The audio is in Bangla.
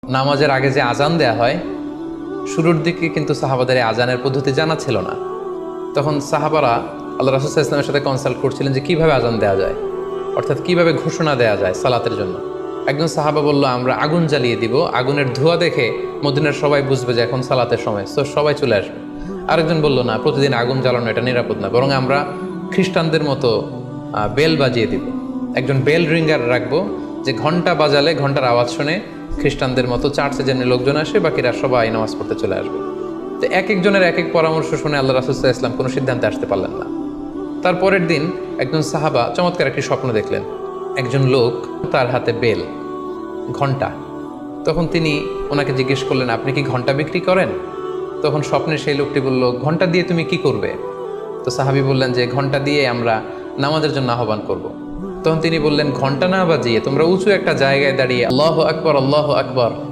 নামাজের আগে যে আজান দেয়া হয়, শুরুর দিকে কিন্তু সাহাবাদের এই আজানের পদ্ধতি জানা ছিল না। তখন সাহাবারা আল্লাহ রাসূল সাল্লাল্লাহু আলাইহি ওয়াসাল্লামের সাথে কনসাল্ট করছিলেন যে কিভাবে আজান দেওয়া যায়, অর্থাৎ কিভাবে ঘোষণা দেওয়া যায় সালাতের জন্য। একজন সাহাবা বলল, আমরা আগুন জ্বালিয়ে দিব, আগুনের ধোঁয়া দেখে মদিনার সবাই বুঝবে যে এখন সালাতের সময়, তো সবাই চলে আসবে। আরেকজন বলল, না, প্রতিদিন আগুন জ্বালানো এটা নিরাপদ না, বরং আমরা খ্রিস্টানদের মতো বেল বাজিয়ে দিব। একজন বেল রিঙ্গার রাখবো, যে ঘন্টা বাজালে ঘন্টার আওয়াজ শুনে খ্রিস্টানদের মতো চার্চে যেন লোকজন আসে, বাকিরা সবাই নামাজ পড়তে চলে আসবে। তো এক একজনের এক এক পরামর্শ শুনে আল্লাহ রাসূল সাল্লাল্লাহু আলাইহি ওয়াসাল্লাম কোনো সিদ্ধান্তে আসতে পারলেন না। তারপরের দিন একজন সাহাবা চমৎকার একটি স্বপ্ন দেখলেন। একজন লোক, তার হাতে বেল, ঘন্টা। তখন তিনি ওনাকে জিজ্ঞেস করলেন, আপনি কি ঘন্টা বিক্রি করেন? তখন স্বপ্নে সেই লোকটি বলল, ঘন্টা দিয়ে তুমি কি করবে? তো সাহাবী বললেন যে ঘন্টা দিয়ে আমরা নামাজের জন্য আহ্বান করব। তখন তিনি বললেন, ঘন্টা না বাজিয়ে তোমরা উঁচু একটা জায়গায় দাঁড়িয়ে আল্লাহু আকবার, আল্লাহু আকবার